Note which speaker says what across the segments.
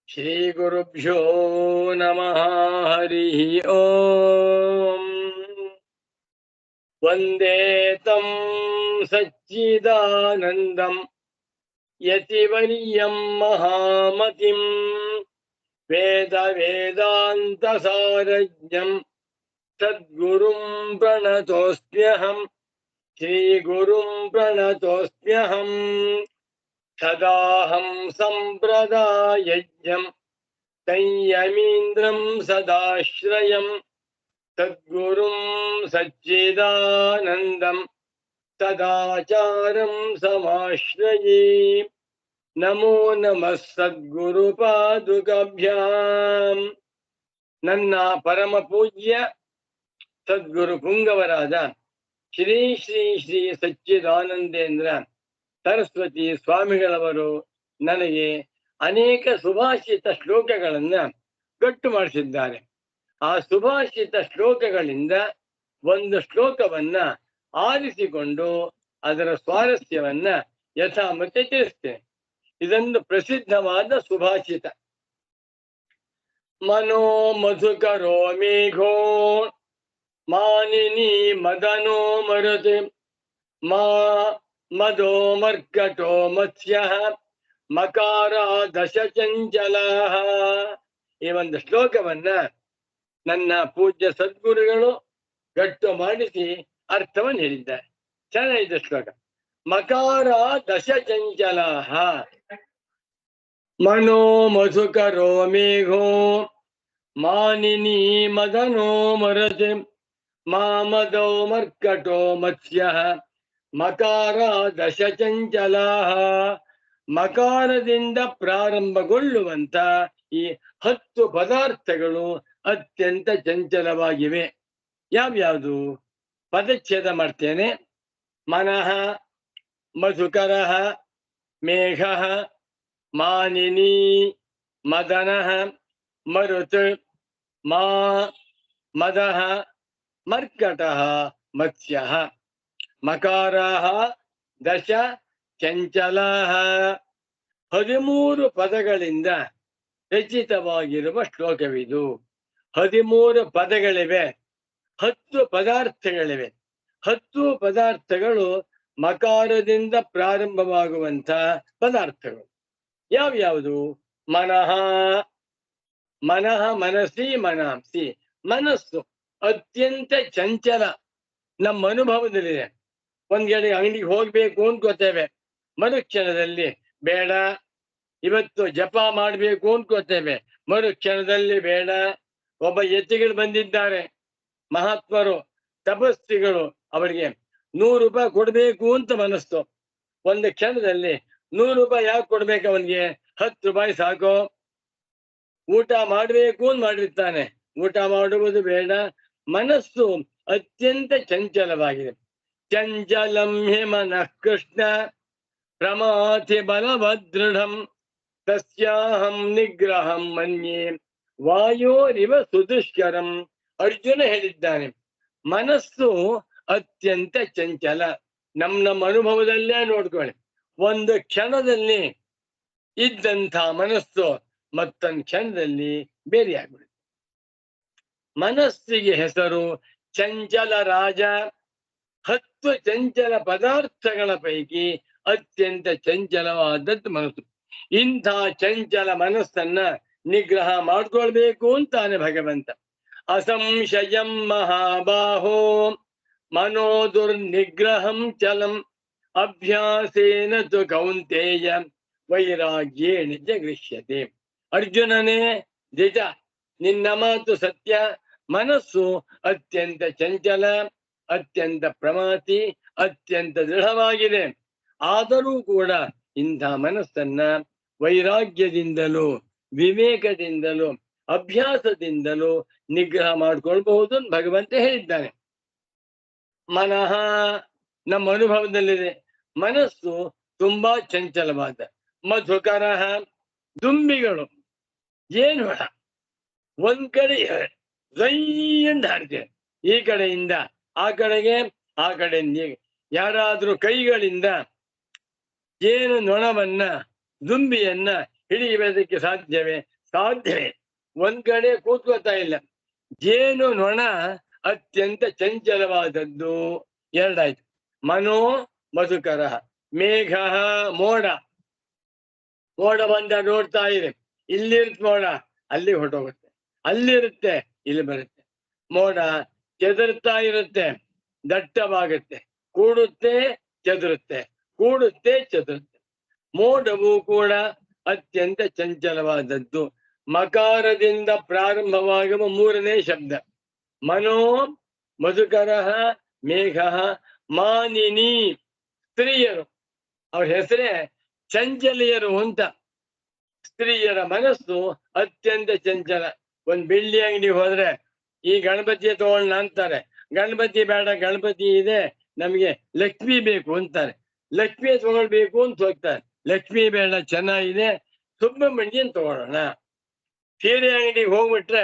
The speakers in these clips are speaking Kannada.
Speaker 1: श्रीगुरुभ्यो नमः। हरिः ओम्। वन्दे तं सच्चिदानन्दं यतिवर्यं महामतिं वेदान्तसारज्ञं सद्गुरुं प्रणतोऽस्म्यहम्। श्रीगुरुं प्रणतोऽस्म्यहम्। सदाहं सम्प्रदायज्ञं संयमीन्द्रं सदाश्रयं सद्गुरुं सच्चिदानन्दं सदाचारं समाश्रये। नमो नमः सद्गुरुपादुकाभ्याम्. ನನ್ನ ಪರಮ ಪೂಜ್ಯ ಸದ್ಗುರು ಪುಂಗವರಾದ ಶ್ರೀ ಶ್ರೀ ಶ್ರೀ ಸಚ್ಚಿದಾನಂದೇಂದ್ರ ಸರಸ್ವತಿ ಸ್ವಾಮಿಗಳವರು ನನಗೆ ಅನೇಕ ಸುಭಾಷಿತ ಶ್ಲೋಕಗಳನ್ನ ಗಟ್ಟು ಮಾಡಿಸಿದ್ದಾರೆ. ಆ ಸುಭಾಷಿತ ಶ್ಲೋಕಗಳಿಂದ ಒಂದು ಶ್ಲೋಕವನ್ನ ಆರಿಸಿಕೊಂಡು ಅದರ ಸ್ವಾರಸ್ಯವನ್ನ ಯಥಾಮತೆ ತಿಳಿಸ್ತೇನೆ. ಇದೊಂದು ಪ್ರಸಿದ್ಧವಾದ ಸುಭಾಷಿತ. ಮನೋ ಮಧುಕರೋ ಮೇಘೋ ಮಾನಿನಿ ಮದನೋ ಮರುತ್ ಮಾ ಮದೋ ಮರ್ಕಟೋ ಮತ್ಸ್ಯ ಮಕಾರ ದಶ ಚಂಚಲ. ಈ ಒಂದು ಶ್ಲೋಕವನ್ನ ನನ್ನ ಪೂಜ್ಯ ಸದ್ಗುರುಗಳು ಗಟ್ಟು ಮಾಡಿಸಿ ಅರ್ಥವನ್ನು ಹೇಳಿದ್ದಾರೆ. ಚೆನ್ನಾಗಿದೆ ಶ್ಲೋಕ. ಮಕಾರ ದಶ ಚಂಚಲ ಮನೋ ಮಧುಕರೋ ಮೇಘೋ ಮಾನಿನಿ ಮದನೋ ಮರತೆ ಮಾಮದೋ ಮರ್ಕಟೋ ಮತ್ಸ್ಯ ಮಕಾರ ದಶ ಚಂಚಲ. ಮಕಾರದಿಂದ ಪ್ರಾರಂಭಗೊಳ್ಳುವಂತ ಈ 10 ಪದಾರ್ಥಗಳು ಅತ್ಯಂತ ಚಂಚಲವಾಗಿವೆ. ಯಾವ್ಯಾವುದು? ಪದಚ್ಛೇದ ಮಾಡ್ತೇನೆ. ಮನಃ, ಮಧುಕರಃ, ಮೇಘಃ, ಮಾನಿನಿ, ಮದನಃ, ಮರುತ್, ಮಾ ಮದಃ, ಮರ್ಕಟಃ, ಮತ್ಸ್ಯಃ. ಮಕಾರಃ ದಶ ಚಂಚಲಃ. 13 ಪದಗಳಿಂದ ರಚಿತವಾಗಿರುವ ಶ್ಲೋಕವಿದು. 13 ಪದಗಳಿವೆ, 10 ಪದಾರ್ಥಗಳಿವೆ. 10 ಪದಾರ್ಥಗಳು ಮಕಾರದಿಂದ ಪ್ರಾರಂಭವಾಗುವಂತ ಪದಾರ್ಥಗಳು. ಯಾವ್ಯಾವುದು? ಮನಃ, ಮನಃ ಮನಸ್ಸಿ ಮನಾಂಸಿ. ಮನಸ್ಸು ಅತ್ಯಂತ ಚಂಚಲ. ನಮ್ಮ ಅನುಭವದಲ್ಲಿದೆ. ಒಂದ್ ಕಡೆ ಅಂಗಡಿಗೆ ಹೋಗ್ಬೇಕು ಅನ್ಕೋತೇವೆ, ಮರುಕ್ಷಣದಲ್ಲಿ ಬೇಡ. ಇವತ್ತು ಜಪ ಮಾಡ್ಬೇಕು ಅನ್ಕೋತೇವೆ, ಮರುಕ್ಷಣದಲ್ಲಿ ಬೇಡ. ಒಬ್ಬ ಯತಿಗಳು ಬಂದಿದ್ದಾರೆ, ಮಹಾತ್ಮರು, ತಪಸ್ವಿಗಳು. ಅವರಿಗೆ 100 ರೂಪಾಯಿ ಕೊಡ್ಬೇಕು ಅಂತ ಮನಸ್ಸು. ಒಂದು ಕ್ಷಣದಲ್ಲಿ 100 ರೂಪಾಯಿ ಯಾಕೆ ಕೊಡ್ಬೇಕು ಅವನಿಗೆ? 10 ರೂಪಾಯಿ ಸಾಕು. ಊಟ ಮಾಡ್ಬೇಕು ಅಂತ ಮಾಡಿರ್ತಾನೆ, ಊಟ ಮಾಡುವುದು ಬೇಡ. ಮನಸ್ಸು ಅತ್ಯಂತ ಚಂಚಲವಾಗಿದೆ. ಚಂಚಲಂ ಹಿ ಮನಃ ಕೃಷ್ಣ ಪ್ರಮಾಥಿ ಬಲವದೃಢಂ ತಸ್ಯಾಹಂ ನಿಗ್ರಹಂ ಮನ್ಯೆ ವಾಯೋರಿವ ಸುದುಷ್ಕರಂ. ಅರ್ಜುನ ಹೇಳಿದ್ದಾನೆ, ಮನಸ್ಸು ಅತ್ಯಂತ ಚಂಚಲ. ನಮ್ಮ ಅನುಭವದಲ್ಲೇ ನೋಡ್ಕೊಳ್ಳಿ. ಒಂದು ಕ್ಷಣದಲ್ಲಿ ಇದ್ದಂಥ ಮನಸ್ಸು ಮತ್ತೊಂದು ಕ್ಷಣದಲ್ಲಿ ಬೇರೆಯಾಗ್ಬಿಡುತ್ತೆ. ಮನಸ್ಸಿಗೆ ಹೆಸರು ಚಂಚಲ ರಾಜ. 10 ಚಂಚಲ ಪದಾರ್ಥಗಳ ಪೈಕಿ ಅತ್ಯಂತ ಚಂಚಲವಾದದ್ದು ಮನಸ್ಸು. ಇಂಥ ಚಂಚಲ ಮನಸ್ಸನ್ನ ನಿಗ್ರಹ ಮಾಡ್ಕೊಳ್ಬೇಕು ಅಂತಾನೆ ಭಗವಂತ. ಅಸಂಶಯಂ ಮಹಾಬಾಹೋ ಮನೋ ದುರ್ನಿಗ್ರಹಂ ಚಲಂ ಅಭ್ಯಾಸೇನ ತು ಕೌಂತೇಯ ವೈರಾಗ್ಯೇಣ ಜಗೃಹ್ಯತೆ. ಅರ್ಜುನನೇ, ನಿಜ, ನಿನ್ನ ಮಾತು ಸತ್ಯ. ಮನಸ್ಸು ಅತ್ಯಂತ ಚಂಚಲ, ಅತ್ಯಂತ ಪ್ರಮಾತಿ, ಅತ್ಯಂತ ದೃಢವಾಗಿದೆ. ಆದರೂ ಕೂಡ ಇಂಥ ಮನಸ್ಸನ್ನ ವೈರಾಗ್ಯದಿಂದಲೂ ವಿವೇಕದಿಂದಲೂ ಅಭ್ಯಾಸದಿಂದಲೂ ನಿಗ್ರಹ ಮಾಡ್ಕೊಳ್ಬಹುದು ಅಂತ ಭಗವಂತ ಹೇಳಿದ್ದಾನೆ. ಮನಃ ನಮ್ಮ ಅನುಭವದಲ್ಲಿದೆ. ಮನಸ್ಸು ತುಂಬಾ ಚಂಚಲವಾದ. ಮಧುಕರಃ ದುಂಬಿಗಳು, ಏನು ಒಂದ್ ಕಡೆ ಅಂತ ಹಾಡ್ತೇವೆ, ಈ ಕಡೆಯಿಂದ ಆ ಕಡೆಗೆ, ಆ ಕಡೆಯಿಂದ. ಯಾರಾದ್ರೂ ಕೈಗಳಿಂದ ಏನು ನೊಣವನ್ನ ದುಂಬಿಯನ್ನ ಹಿಡಿಯುವುದಕ್ಕೆ ಸಾಧ್ಯವೇ? ಸಾಧ್ಯವೇ. ಒಂದ್ ಕಡೆ ಕೂತ್ಕೋತಾ ಇಲ್ಲ. ಜೇನು ನೊಣ ಅತ್ಯಂತ ಚಂಚಲವಾದದ್ದು. ಎರಡಾಯ್ತು. ಮನೋ ಮಧುಕರ. ಮೇಘ ಮೋಡ. ಮೋಡ ಬಂದ ನೋಡ್ತಾ ಇದೆ. ಇಲ್ಲಿರುತ್ತೆ ಮೋಡ, ಅಲ್ಲಿ ಹೊರಟೋಗುತ್ತೆ. ಅಲ್ಲಿರುತ್ತೆ, ಇಲ್ಲಿ ಬರುತ್ತೆ. ಮೋಡ ಚೆದರ್ತಾ ಇರುತ್ತೆ, ದಟ್ಟವಾಗುತ್ತೆ, ಕೂಡುತ್ತೆ, ಚದುರುತ್ತೆ, ಕೂಡುತ್ತೆ, ಚದುರುತ್ತೆ. ಮೋಡವು ಕೂಡ ಅತ್ಯಂತ ಚಂಚಲವಾದದ್ದು. ಮಕಾರದಿಂದ ಪ್ರಾರಂಭವಾಗುವ ಮೂರನೇ ಶಬ್ದ. ಮನೋ ಮಧುಕರ ಮೇಘ ಮಾನಿನಿ. ಸ್ತ್ರೀಯರು, ಅವ್ರ ಹೆಸರೇ ಚಂಚಲಿಯರು ಅಂತ. ಸ್ತ್ರೀಯರ ಮನಸ್ಸು ಅತ್ಯಂತ ಚಂಚಲ. ಒಂದ್ ಬೆಳ್ಳಿ ಅಂಗಡಿ ಹೋದ್ರೆ ಈ ಗಣಪತಿಯ ತಗೊಳ್ಳೋಣ ಅಂತಾರೆ. ಗಣಪತಿ ಬೇಡ, ಗಣಪತಿ ಇದೆ, ನಮ್ಗೆ ಲಕ್ಷ್ಮಿ ಬೇಕು ಅಂತಾರೆ. ಲಕ್ಷ್ಮಿ ತಗೊಳ್ಬೇಕು ಅಂತ ಹೋಗ್ತಾರೆ. ಲಕ್ಷ್ಮಿ ಬೇಡ, ಚೆನ್ನಾಗಿದೆ, ಸುಬ್ರಹ್ಮಣ್ಯನ್ ತಗೊಳ್ಳೋಣ. ಸೀರೆ ಅಂಗಡಿಗೆ ಹೋಗ್ಬಿಟ್ರೆ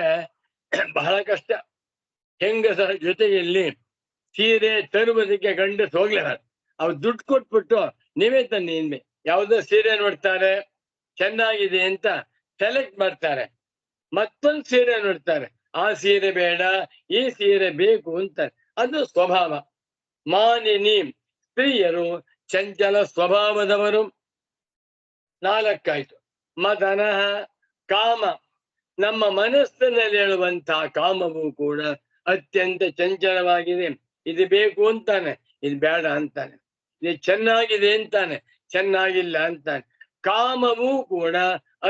Speaker 1: ಬಹಳ ಕಷ್ಟ. ಹೆಂಗಸರ ಜೊತೆಯಲ್ಲಿ ಸೀರೆ ತರುವುದಕ್ಕೆ ಗಂಡಸ್ ಹೋಗ್ಲಿಲ್ಲ. ಅವ್ರು ದುಡ್ಡು ಕೊಟ್ಬಿಟ್ಟು ನೀವೇ ತನ್ನಿ ಇನ್ಮೆ. ಯಾವ್ದೋ ಸೀರೆ ನೋಡ್ತಾರೆ, ಚೆನ್ನಾಗಿದೆ ಅಂತ ಸೆಲೆಕ್ಟ್ ಮಾಡ್ತಾರೆ. ಮತ್ತೊಂದು ಸೀರೆ ನೋಡ್ತಾರೆ, ಆ ಸೀರೆ ಬೇಡ, ಈ ಸೀರೆ ಬೇಕು ಅಂತಾರೆ. ಅದು ಸ್ವಭಾವ. ಮಾನಿನಿ, ಸ್ತ್ರೀಯರು ಚಂಚಲ ಸ್ವಭಾವದವರು. ನಾಲ್ಕಾಯ್ತು. ಮದನ ಕಾಮ. ನಮ್ಮ ಮನಸ್ಸಿನಲ್ಲಿ ಹೇಳುವಂತಹ ಕಾಮವು ಕೂಡ ಅತ್ಯಂತ ಚಂಚಲವಾಗಿದೆ. ಇದು ಬೇಕು ಅಂತಾನೆ, ಇದು ಬೇಡ ಅಂತಾನೆ. ಇದು ಚೆನ್ನಾಗಿದೆ ಅಂತಾನೆ, ಚೆನ್ನಾಗಿಲ್ಲ ಅಂತಾನೆ. ಕಾಮವೂ ಕೂಡ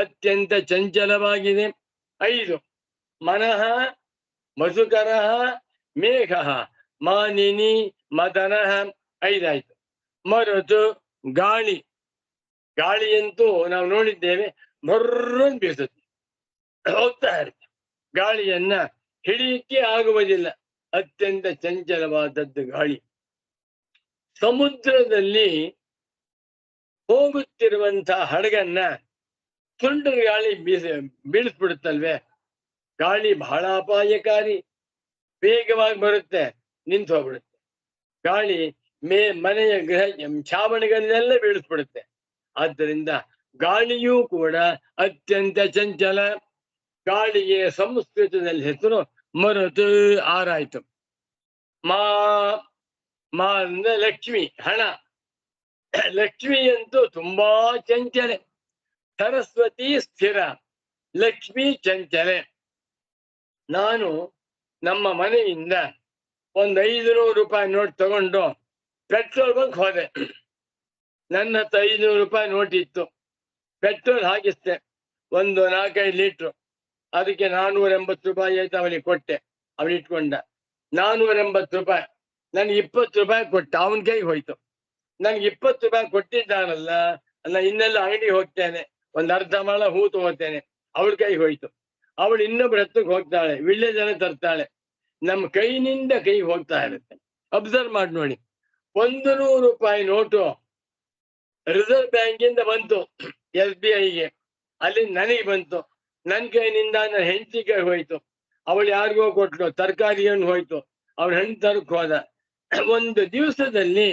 Speaker 1: ಅತ್ಯಂತ ಚಂಚಲವಾಗಿದೆ. 5. ಮನಃ ಮಧುಕರ ಮೇಘ ಮಾನಿನಿ ಮದನ. 5 ಆಯ್ತು. ಮರುತು ಗಾಳಿ. ಗಾಳಿಯಂತೂ ನಾವು ನೋಡಿದ್ದೇವೆ, ಮೊರ್ರನ್ ಬೀಸುತ್ತೆ, ಹೋಗ್ತಾ ಇರುತ್ತೆ. ಗಾಳಿಯನ್ನ ಹಿಡಿಯಕ್ಕೆ ಆಗುವುದಿಲ್ಲ, ಅತ್ಯಂತ ಚಂಚಲವಾದದ್ದು ಗಾಳಿ. ಸಮುದ್ರದಲ್ಲಿ ಹೋಗುತ್ತಿರುವಂತಹ ಹಡಗನ್ನ ತುಂಡು ಗಾಳಿ ಬೀಳಿಸ್ಬಿಡುತ್ತಲ್ವೇ. ಗಾಳಿ ಬಹಳ ಅಪಾಯಕಾರಿ, ವೇಗವಾಗಿ ಬರುತ್ತೆ, ನಿಂತು ಹೋಗ್ಬಿಡುತ್ತೆ. ಗಾಳಿ ಮನೆಯ ಗೃಹ ಛಾವಣಿಗಳನ್ನೆಲ್ಲ ಬೀಳಿಸ್ಬಿಡುತ್ತೆ. ಆದ್ದರಿಂದ ಗಾಳಿಯೂ ಕೂಡ ಅತ್ಯಂತ ಚಂಚಲ. ಗಾಳಿಗೆ ಸಂಸ್ಕೃತದಲ್ಲಿ ಹೆಸರು ಮರುತು. 6 ಆಯ್ತು. ಮಾ ಮಾ ಅಂದ್ರೆ ಲಕ್ಷ್ಮಿ, ಹಣ. ಲಕ್ಷ್ಮಿ ಅಂತೂ ತುಂಬಾ ಚಂಚಲೆ. ಸರಸ್ವತಿ ಸ್ಥಿರ, ಲಕ್ಷ್ಮಿ ಚಂಚಲೆ. ನಾನು ನಮ್ಮ ಮನೆಯಿಂದ ಒಂದು 500 ರೂಪಾಯಿ ನೋಟ್ ತಗೊಂಡು ಪೆಟ್ರೋಲ್ ಬಂಕ್ ಹೋದೆ. ನನ್ನ ಹತ್ರ 500 ರೂಪಾಯಿ ನೋಟ್ ಇತ್ತು. ಪೆಟ್ರೋಲ್ ಹಾಕಿಸ್ತೆ, ಒಂದು 4-5 ಲೀಟ್ರು. ಅದಕ್ಕೆ 480 ರೂಪಾಯಿ ಆಯ್ತು. ಅವನಿಗೆ ಕೊಟ್ಟೆ, ಅವನು ಇಟ್ಕೊಂಡ. 480 ರೂಪಾಯಿ. ನನ್ಗೆ 20 ರೂಪಾಯಿ ಕೊಟ್ಟ, ಅವನ ಕೈಗೆ ಹೋಯ್ತು. ನನ್ಗೆ 20 ರೂಪಾಯಿ ಕೊಟ್ಟಿದ್ದಾನಲ್ಲ, ನಾನು ಇನ್ನೆಲ್ಲ ಅಂಗಡಿ ಹೋಗ್ತೇನೆ, ಒಂದು ಅರ್ಧ ಮಾಳ ಹೂ ತಗೋತೇನೆ, ಅವಳ ಕೈಗೆ ಹೋಯ್ತು. ಅವಳು ಇನ್ನೊಬ್ರ ಹತ್ರಕ್ಕೆ ಹೋಗ್ತಾಳೆ, ವಿಳ್ಳೆದೆಲೆ ತರ್ತಾಳೆ. ನಮ್ಮ ಕೈನಿಂದ ಕೈ ಹೋಗ್ತಾ ಇರುತ್ತೆ. ಅಬ್ಸರ್ವ್ ಮಾಡಿ ನೋಡಿ. 100 ರೂಪಾಯಿ ನೋಟು ರಿಸರ್ವ್ ಬ್ಯಾಂಕಿಂದ ಬಂತು SBIಗೆ, ಅಲ್ಲಿ ನನಗೆ ಬಂತು. ನನ್ನ ಕೈನಿಂದ ನನ್ನ ಹೆಂಡತಿ ಕೈ ಹೋಯ್ತು. ಅವಳು ಯಾರಿಗೋ ಕೊಟ್ಲು, ತರಕಾರಿಯನ್ನು ಹೋಯ್ತು, ಅವಳು ಹಣ್ಣು ತರಕ್ ಹೋದ. ಒಂದು ದಿವಸದಲ್ಲಿ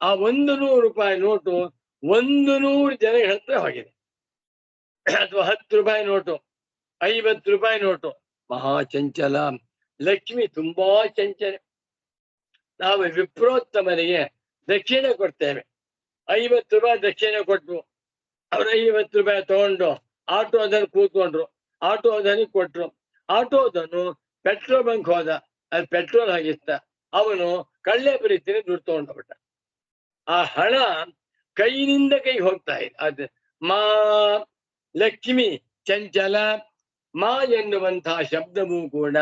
Speaker 1: ಆ 100 ರೂಪಾಯಿ ನೋಟು 100 ಜನ ಹತ್ರ ಹೋಗಿದೆ. ಅಥವಾ 10 ರೂಪಾಯಿ ನೋಟು, 50 ರೂಪಾಯಿ ನೋಟು. ಮಹಾ ಚಂಚಲ. ಲಕ್ಷ್ಮಿ ತುಂಬಾ ಚಂಚಲ. ನಾವು ವಿಪ್ರೋತ್ತಮರಿಗೆ ದಕ್ಷಿಣೆ ಕೊಡ್ತೇವೆ. 50 ರೂಪಾಯಿ ದಕ್ಷಿಣೆ ಕೊಟ್ರು. ಅವ್ರು 50 ರೂಪಾಯಿ ತಗೊಂಡು ಆಟೋದಲ್ಲಿ ಕೂತ್ಕೊಂಡ್ರು. ಆಟೋದಲ್ಲಿ ಕೊಟ್ರು. ಆಟೋದನ್ನು ಪೆಟ್ರೋಲ್ ಬಂಕ್ ಹೋದ, ಅಲ್ಲಿ ಪೆಟ್ರೋಲ್ ಹಾಕಿಸ್ತ. ಅವನು ಕಳ್ಳೆ ಪ್ರೀತಿನ ದುಡ್ಡು ತಗೊಂಡ್ಬಿಟ್ಟ. ಆ ಹಣ ಕೈನಿಂದ ಕೈ ಹೋಗ್ತಾ ಇದೆ. ಅದು ಮಾ ಲಕ್ಷ್ಮಿ ಚಂಚಲ. ಮಾ ಎನ್ನುವಂತಹ ಶಬ್ದವೂ ಕೂಡ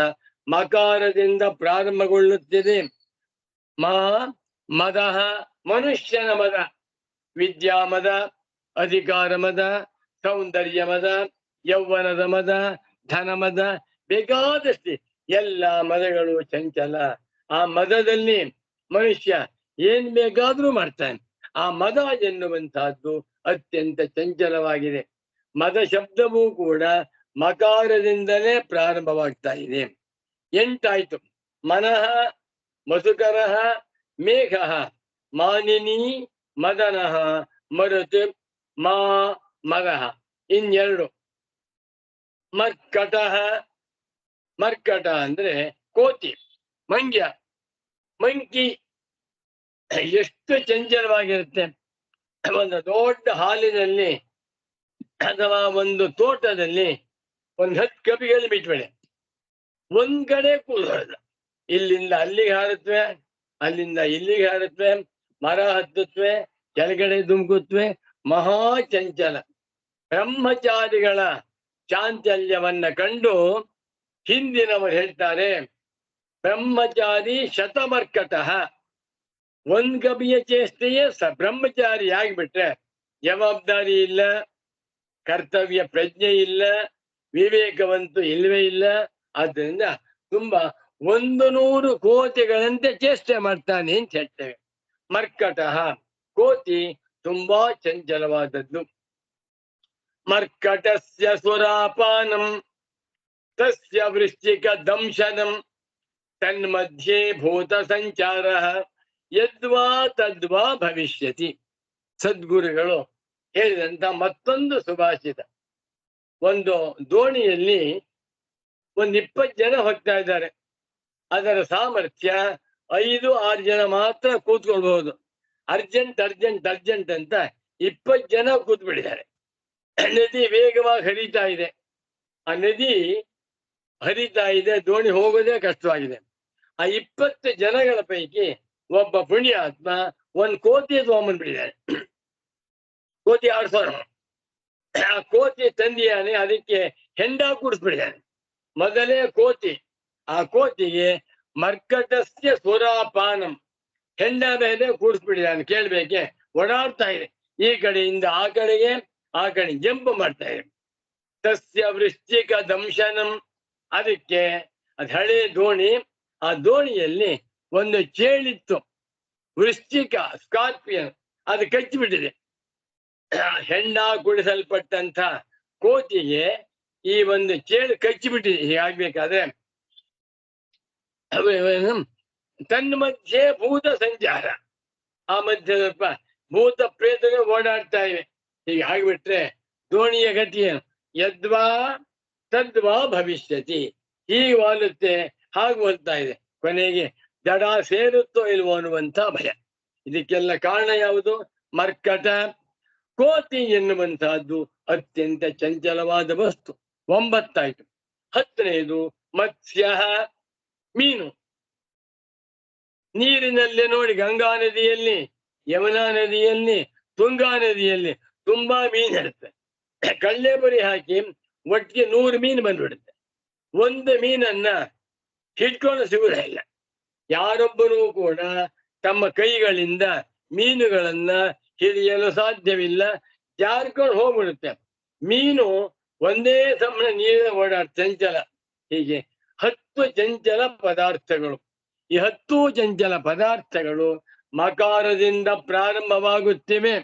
Speaker 1: ಮಕಾರದಿಂದ ಪ್ರಾರಂಭಗೊಳ್ಳುತ್ತಿದೆ. ಮಾ ಮದ, ಮನುಷ್ಯನ ಮದ, ವಿದ್ಯಾ ಮದ, ಅಧಿಕಾರ ಮದ, ಸೌಂದರ್ಯ ಮದ, ಯೌವನದ ಮದ, ಧನ ಮದ, ಬೇಕಾದಷ್ಟು ಎಲ್ಲ ಮದಗಳು ಚಂಚಲ. ಆ ಮದದಲ್ಲಿ ಮನುಷ್ಯ ಏನ್ ಬೇಕಾದ್ರೂ ಮಾಡ್ತಾನೆ. ಆ ಮದ ಎನ್ನುವಂತಹದ್ದು ಅತ್ಯಂತ ಚಂಚಲವಾಗಿದೆ. ಮದ ಶಬ್ದವೂ ಕೂಡ ಮಕಾರದಿಂದಲೇ ಪ್ರಾರಂಭವಾಗ್ತಾ ಇದೆ. 8 ಆಯ್ತು. ಮನಃ ಮಧುಕರ ಮೇಘ ಮಾನಿನಿ ಮದನ ಮರುತ್ ಮಾ ಮದಃ. ಇನ್ನೆರಡು. ಮರ್ಕಟ. ಮರ್ಕಟ ಅಂದ್ರೆ ಕೋತಿ, ಮಂಗ್ಯ. ಮಂಕಿ ಎಷ್ಟು ಚಂಚಲವಾಗಿರುತ್ತೆ. ಒಂದು ದೊಡ್ಡ ಹಾಲಿನಲ್ಲಿ ಅಥವಾ ಒಂದು ತೋಟದಲ್ಲಿ ಒಂದು 10 ಕಪಿಗಳು ಬಿಟ್ಬೇಡಿ, ಒಂದ್ ಕಡೆ ಕೂದೋಲ್ಲ. ಇಲ್ಲಿಂದ ಅಲ್ಲಿಗೆ ಹಾರುತ್ತವೆ, ಅಲ್ಲಿಂದ ಇಲ್ಲಿಗೆ ಹಾರುತ್ತವೆ, ಮರ ಹತ್ತುತ್ತವೆ, ಕೆಳಗಡೆ ಧುಮುಕುತ್ತವೆ. ಮಹಾ ಚಂಚಲ. ಬ್ರಹ್ಮಚಾರಿಗಳ ಚಾಂಚಲ್ಯವನ್ನ ಕಂಡು ಹಿಂದಿನವರು ಹೇಳ್ತಾರೆ, ಬ್ರಹ್ಮಚಾರಿ ಶತಮರ್ಕಟ. ಒಂದ್ ಕಪಿಯ ಚೇಷ್ಟೆಯೇ ಬ್ರಹ್ಮಚಾರಿ ಆಗಿಬಿಟ್ರೆ ಜವಾಬ್ದಾರಿ ಇಲ್ಲ, ಕರ್ತವ್ಯ ಪ್ರಜ್ಞೆ ಇಲ್ಲ, ವಿವೇಕವಂತೂ ಇಲ್ಲವೇ ಇಲ್ಲ. ಆದ್ದರಿಂದ ತುಂಬಾ 100 ಕೋತಿಗಳಂತೆ ಚೇಷ್ಟೆ ಮಾಡ್ತಾನೆ ಅಂತ ಹೇಳ್ತೇವೆ. ಮರ್ಕಟ ಕೋತಿ ತುಂಬಾ ಚಂಚಲವಾದದ್ದು. ಮರ್ಕಟಸ್ಯ ಸುರಾಪಾನಂ ತಸ್ಯ ವೃಶ್ಚಿಕ ದಂಶನಂ ತನ್ಮಧ್ಯೆ ಭೂತ ಸಂಚಾರ ಯದ್ವಾ ತದ್ವಾ ಭವಿಷ್ಯತಿ. ಸದ್ಗುರುಗಳು ಹೇಳಿದಂತ ಮತ್ತೊಂದು ಸುಭಾಷಿತ. ಒಂದು ದೋಣಿಯಲ್ಲಿ 20 ಜನ ಹೋಗ್ತಾ ಇದ್ದಾರೆ. ಅದರ ಸಾಮರ್ಥ್ಯ 5-6 ಜನ ಮಾತ್ರ ಕೂತ್ಕೊಳ್ಬಹುದು. ಅರ್ಜೆಂಟ್ ಅರ್ಜೆಂಟ್ ಅರ್ಜೆಂಟ್ ಅಂತ 20 ಜನ ಕೂತ್ಬಿಟ್ಟಿದ್ದಾರೆ. ನದಿ ವೇಗವಾಗಿ ಹರಿತಾ ಇದೆ. ಆ ನದಿ ಹರಿತಾ ಇದೆ, ದೋಣಿ ಹೋಗೋದೇ ಕಷ್ಟವಾಗಿದೆ. ಆ 20 ಜನಗಳ ಪೈಕಿ ಒಬ್ಬ ಪುಣ್ಯಾತ್ಮ ಒಂದು ಕೋತಿ ತಗೊಂಡ್ಬಂದ್ಬಿಟ್ಟಿದ್ದಾನೆ. ಕೋತಿ ಆಡ್ಸೋಣ. ಆ ಕೋತಿ ತಂದಿಯಾನೆ, ಅದಕ್ಕೆ ಹೆಂಡ ಕೂಡಿಸ್ಬಿಟ್ಟಿದ್ದಾನೆ. ಮೊದಲೇ ಕೋತಿ, ಆ ಕೋತಿಗೆ ಮರ್ಕಟಸ್ಯ ಸುರಾಪಾನಂ, ಹೆಂಡ ಮೇಲೆ ಕೂಡಿಸ್ಬಿಟ್ಟಿದ್ದಾನೆ. ಕೇಳ್ಬೇಕೆ, ಓಡಾಡ್ತಾ ಇದೆ ಈ ಕಡೆಯಿಂದ ಆ ಕಡೆಗೆ, ಆ ಕಡೆ ಜಂಪ್ ಮಾಡ್ತಾ ಇದೆ. ತಸ್ಯ ವೃಶ್ಚಿಕ ದಂಶನಂ, ಅದಕ್ಕೆ ಅದು ಹಳೆ ದೋಣಿ. ಆ ದೋಣಿಯಲ್ಲಿ ಒಂದು ಚೇಳಿತ್ತು, ವೃಶ್ಚಿಕ ಸ್ಕಾರ್ಪಿಯನ್, ಅದು ಕಚ್ಚಿಬಿಟ್ಟಿದೆ. ಹೆಂಡ ಕುಡಿಸಲ್ಪಟ್ಟಂತ ಕೋತಿಗೆ ಈ ಒಂದು ಚೇಳು ಕಚ್ಚಿಬಿಟ್ಟಿದೆ. ಹೀಗಾಗ್ಬೇಕಾದ್ರೆ ತನ್ನ ಮಧ್ಯೆ ಭೂತ ಸಂಚಾರ, ಆ ಮಧ್ಯೆ ಸ್ವಲ್ಪ ಭೂತ ಪ್ರೇತಗಳು ಓಡಾಡ್ತಾ ಇವೆ. ಹೀಗೆ ಆಗ್ಬಿಟ್ರೆ ದೋಣಿಯ ಗತಿ ಏನು? ಯದ್ವಾ ತದ್ವಾ ಭವಿಷ್ಯತಿ. ಹೀಗೆ ವಾಲುತ್ತೆ, ಹಾಗೆ ಹೋಗ್ತಾ ಇದೆ. ಕೊನೆಗೆ ದಡ ಸೇರುತ್ತೋ ಇಲ್ವೋ ಅನ್ನುವಂತ ಭಯ. ಇದಕ್ಕೆಲ್ಲ ಕಾರಣ ಯಾವುದು? ಮರ್ಕಟ. ಕೋತಿ ಎನ್ನುವಂತಹದ್ದು ಅತ್ಯಂತ ಚಂಚಲವಾದ ವಸ್ತು. 9 ಆಯ್ತು. 10ನೇದು ಮತ್ಸ್ಯ, ಮೀನು. ನೀರಿನಲ್ಲಿ ನೋಡಿ, ಗಂಗಾ ನದಿಯಲ್ಲಿ, ಯಮುನಾ ನದಿಯಲ್ಲಿ, ತುಂಗಾ ನದಿಯಲ್ಲಿ ತುಂಬಾ ಮೀನು ಇರುತ್ತೆ. ಕಳ್ಳೆ ಬರಿ ಹಾಕಿ ಒಟ್ಟಿಗೆ 100 ಮೀನು ಬಂದ್ಬಿಡುತ್ತೆ. ಒಂದು ಮೀನನ್ನ ಹಿಡ್ಕೊಂಡು ಸಿಗುವುದೇ ಇಲ್ಲ. ಯಾರೊಬ್ಬರೂ ಕೂಡ ತಮ್ಮ ಕೈಗಳಿಂದ ಮೀನುಗಳನ್ನ ಹಿಡಿಯಲು ಸಾಧ್ಯವಿಲ್ಲ. ಜಾರ್ಕೊಂಡು ಹೋಗ್ಬಿಡುತ್ತೆ. ಮೀನು ಒಂದೇ ಸಮಯ ನೀರಿನ ಓಡಾಡ ಚಂಚಲ. ಹೀಗೆ 10 ಚಂಚಲ ಪದಾರ್ಥಗಳು. ಈ 10 ಚಂಚಲ ಪದಾರ್ಥಗಳು ಮಕಾರದಿಂದ ಪ್ರಾರಂಭವಾಗುತ್ತಿವೆ.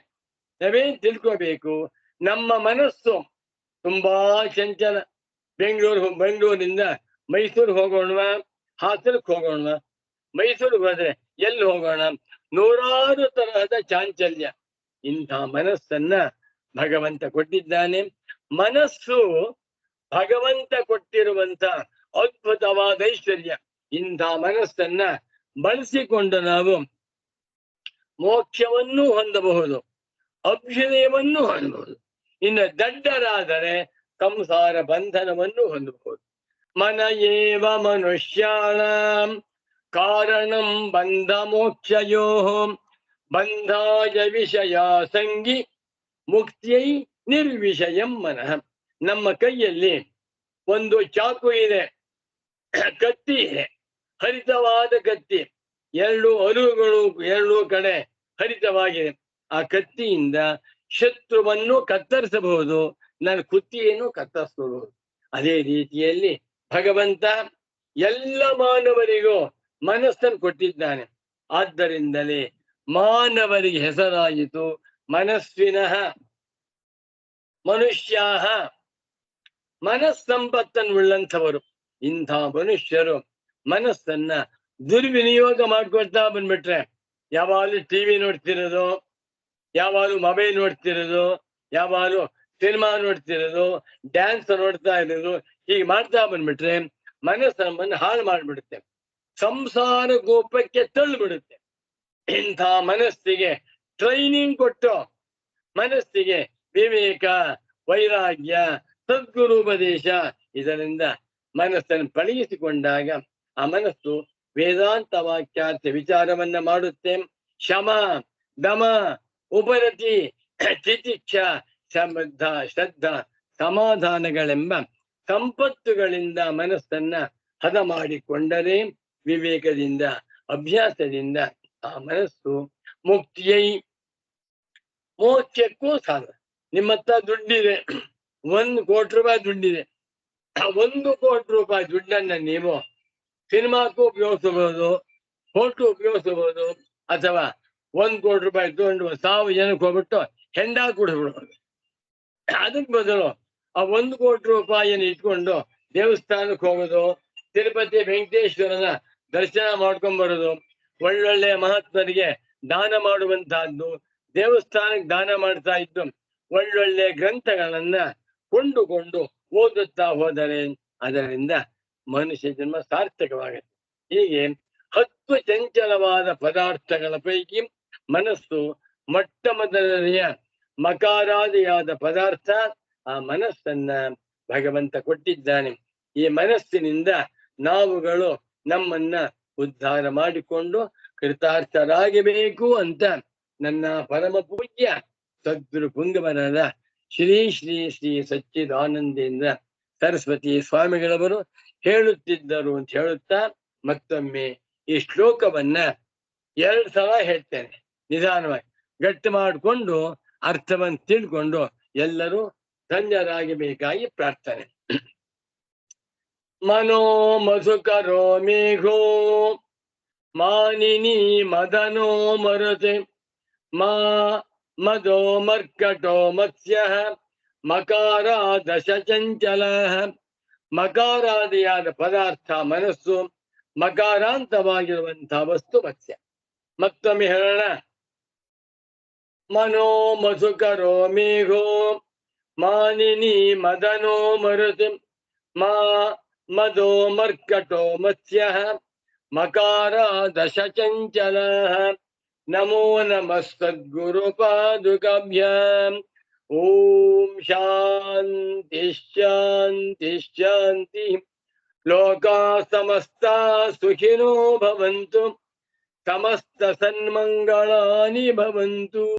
Speaker 1: ನಾವೇ ತಿಳ್ಕೋಬೇಕು, ನಮ್ಮ ಮನಸ್ಸು ತುಂಬಾ ಚಂಚಲ. ಬೆಂಗಳೂರಿಂದ ಮೈಸೂರು ಹೋಗೋಣ, ಹಾಸನಕ್ಕೆ ಹೋಗೋಣ. ಮೈಸೂರಿಗೆ ಹೋದ್ರೆ ಎಲ್ಲಿ ಹೋಗೋಣ? 100 ತರಹದ ಚಾಂಚಲ್ಯ. ಇಂಥ ಮನಸ್ಸನ್ನ ಭಗವಂತ ಕೊಟ್ಟಿದ್ದಾನೆ. ಮನಸ್ಸು ಭಗವಂತ ಕೊಟ್ಟಿರುವಂತ ಅದ್ಭುತವಾದ ಐಶ್ವರ್ಯ. ಇಂಥ ಮನಸ್ಸನ್ನ ಬಳಸಿಕೊಂಡು ನಾವು ಮೋಕ್ಷವನ್ನು ಹೊಂದಬಹುದು, ಅಭ್ಯುದಯವನ್ನು ಹೊಂದಬಹುದು. ಇನ್ನು ದಡ್ಡರಾದರೆ ಸಂಸಾರ ಬಂಧನವನ್ನು ಹೊಂದಬಹುದು. ಮನ ಏವ ಮನುಷ್ಯಾಣ ಕಾರಣಂ ಬಂಧ ಮೋಕ್ಷಯೋ ಬಂಧಾಯ ವಿಷಯ ಸಂಗಿ ಮುಕ್ತಿಯೈ ನಿರ್ವಿಷಯಂ ಮನಃ. ನಮ್ಮ ಕೈಯಲ್ಲಿ ಒಂದು ಚಾಕು ಇದೆ, ಕತ್ತಿ ಇದೆ, ಹರಿತವಾದ ಕತ್ತಿ. 2 ಅಲುಗಳು 2 ಕಡೆ ಹರಿತವಾಗಿದೆ. ಆ ಕತ್ತಿಯಿಂದ ಶತ್ರುವನ್ನು ಕತ್ತರಿಸಬಹುದು, ನನ್ನ ಕುತ್ತಿಯನ್ನು ಕತ್ತರಿಸಬಹುದು. ಅದೇ ರೀತಿಯಲ್ಲಿ ಭಗವಂತ ಎಲ್ಲ ಮಾನವರಿಗೂ ಮನಸ್ಸನ್ನು ಕೊಟ್ಟಿದ್ದಾನೆ. ಆದ್ದರಿಂದಲೇ ಮಾನವರಿಗೆ ಹೆಸರಾಯಿತು ಮನಸ್ವಿನಃ. ಮನುಷ್ಯಾಹ ಮನಸ್ಸಂಪತ್ತನ್ನು ಉಳ್ಳಂಥವರು. ಇಂಥ ಮನುಷ್ಯರು ಮನಸ್ಸನ್ನ ದುರ್ವಿನಿಯೋಗ ಮಾಡ್ಕೊಳ್ತಾ ಬಂದ್ಬಿಟ್ರೆ, ಯಾವಾಗಲೂ ಟಿವಿ ನೋಡ್ತಿರೋದು, ಯಾವಾಗಲೂ ಮೊಬೈಲ್ ನೋಡ್ತಿರೋದು, ಯಾವಾಗಲೂ ಸಿನಿಮಾ ನೋಡ್ತಿರೋದು, ಡ್ಯಾನ್ಸ್ ನೋಡ್ತಾ ಇರೋದು, ಹೀಗೆ ಮಾಡ್ತಾ ಬಂದ್ಬಿಟ್ರೆ ಮನಸ್ಸು ನಮ್ಮನ್ನು ಹಾಳು ಮಾಡ್ಬಿಡುತ್ತೆ, ಸಂಸಾರ ಗೋಪಕ್ಕೆ ತಳ್ಳಿಬಿಡುತ್ತೆ. ಇಂಥ ಮನಸ್ಸಿಗೆ ಟ್ರೈನಿಂಗ್ ಕೊಟ್ಟು ಮನಸ್ಸಿಗೆ ವಿವೇಕ, ವೈರಾಗ್ಯ, ಸದ್ಗುರುಪದೇಶ ಇದರಿಂದ ಮನಸ್ಸನ್ನು ಪಳಗಿಸಿಕೊಂಡಾಗ ಆ ಮನಸ್ಸು ವೇದಾಂತ ವಾಕ್ಯಾರ್ಥ ವಿಚಾರವನ್ನ ಮಾಡುತ್ತೆ. ಶಮ, ದಮ, ಉಪರತಿ, ತಿತಿಕ್ಷ, ಸಮೃದ್ಧ, ಶ್ರದ್ಧಾ, ಸಮಾಧಾನಗಳೆಂಬ ಸಂಪತ್ತುಗಳಿಂದ ಮನಸ್ಸನ್ನ ಹದ ಮಾಡಿಕೊಂಡರೆ ವಿವೇಕದಿಂದ, ಅಭ್ಯಾಸದಿಂದ ಆ ಮನಸ್ಸು ಮುಕ್ತಿಯೈ, ಮೋಕ್ಷಕ್ಕೂ ಸಾಧನ. ನಿಮ್ಮ ಹತ್ರ ದುಡ್ಡಿದೆ, 1 ಕೋಟಿ ರೂಪಾಯಿ ದುಡ್ಡಿದೆ. 1 ಕೋಟಿ ರೂಪಾಯಿ ದುಡ್ಡನ್ನ ನೀವು ಸಿನಿಮಾಕ್ಕೂ ಉಪಯೋಗಿಸಬಹುದು, ಹೋಟು ಉಪಯೋಗಿಸಬಹುದು, ಅಥವಾ 1 ಕೋಟಿ ರೂಪಾಯಿ ತಗೊಂಡು 1000 ಜನಕ್ಕೆ ಹೋಗ್ಬಿಟ್ಟು ಹೆಂಡ ಕುಡಿಸ್ಬಿಡ್ಬೋದು. ಅದಕ್ಕೆ ಬದಲು ಆ 1 ಕೋಟಿ ರೂಪಾಯಿಯನ್ನು ಇಟ್ಕೊಂಡು ದೇವಸ್ಥಾನಕ್ಕೆ ಹೋಗೋದು, ತಿರುಪತಿ ವೆಂಕಟೇಶ್ವರನ ದರ್ಶನ ಮಾಡ್ಕೊಂಡ್ ಬರೋದು, ಒಳ್ಳೊಳ್ಳೆ ಮಹಾತ್ಮರಿಗೆ ದಾನ ಮಾಡುವಂತಹದ್ದು, ದೇವಸ್ಥಾನಕ್ಕೆ ದಾನ ಮಾಡ್ತಾ ಇದ್ದು ಒಳ್ಳೊಳ್ಳೆ ಗ್ರಂಥಗಳನ್ನ ಕೊಂಡುಕೊಂಡು ಓದುತ್ತಾ ಹೋದರೆ ಅದರಿಂದ ಮನುಷ್ಯ ಜನ್ಮ ಸಾರ್ಥಕವಾಗುತ್ತೆ. ಹೀಗೆ 10 ಚಂಚಲವಾದ ಪದಾರ್ಥಗಳ ಪೈಕಿ ಮನಸ್ಸು ಮೊಟ್ಟ ಮೊದಲನೆಯ ಮಕಾರಾದಿಯಾದ ಪದಾರ್ಥ. ಆ ಮನಸ್ಸನ್ನ ಭಗವಂತ ಕೊಟ್ಟಿದ್ದಾನೆ. ಈ ಮನಸ್ಸಿನಿಂದ ನಾವುಗಳು ನಮ್ಮನ್ನ ಉದ್ಧಾರ ಮಾಡಿಕೊಂಡು ಕೃತಾರ್ಥರಾಗಬೇಕು ಅಂತ ನನ್ನ ಪರಮ ಪೂಜ್ಯ ಸದ್ಗುರು ಪುಂಗವರದ ಶ್ರೀ ಶ್ರೀ ಶ್ರೀ ಸಚ್ಚಿದಾನಂದೇಂದ್ರ ಸರಸ್ವತಿ ಸ್ವಾಮಿಗಳವರು ಹೇಳುತ್ತಿದ್ದರು ಅಂತ ಹೇಳುತ್ತಾ ಮತ್ತೊಮ್ಮೆ ಈ ಶ್ಲೋಕವನ್ನ 2 ಸಲ ಹೇಳ್ತೇನೆ. ನಿಧಾನವಾಗಿ ಗಟ್ಟಿ ಮಾಡಿಕೊಂಡು ಅರ್ಥವನ್ನು ತಿಳ್ಕೊಂಡು ಎಲ್ಲರೂ ಧನ್ಯರಾಗಬೇಕಾಗಿ ಪ್ರಾರ್ಥನೆ. ಮನೋ ಮಧುಕರೋ ಮೇಘೋ ಮಾನಿನಿ ಮದನೋ ಮರುತೆ ಮಾ ಮದೋ ಮರ್ಕಟೋ ಮತ್ಸ್ಯ ಮಕಾರ ದಶ ಚಂಚಲ. ಮಕಾರಾದಿಯಾದ ಪದಾರ್ಥ ಮನಸ್ಸು, ಮಕಾರಾಂತವಾಗಿರುವಂತಹ ವಸ್ತು ಮತ್ಸ್ಯ. ಮತ್ತೊಮ್ಮೆ ಹೇಳೋಣ. ಮನೋ ಮಧುಕರೋ ಮೇಘೋ ಮಾನಿನಿ ಮದನೋ ಮರುತಿ ಮಾ ಮದೋ ಮರ್ಕಟೋ ಮತ್ಸ್ಯ ಮಕಾರ ದಶ ಚಂಚಲ. ನಮೋ ನಮಸ್ತದ್ಗುರು ಪಾದುಕಾಭ್ಯಾಂ. ಓಂ ಶಾಂತಿ ಶಾಂತಿ ಶಾಂತಿ. ಲೋಕಾ ಸಮಸ್ತಾ ಸುಖಿನೋ ಭವಂತು, ಸಮಸ್ತ ಸನ್ಮಂಗಳಾನಿ ಭವಂತು.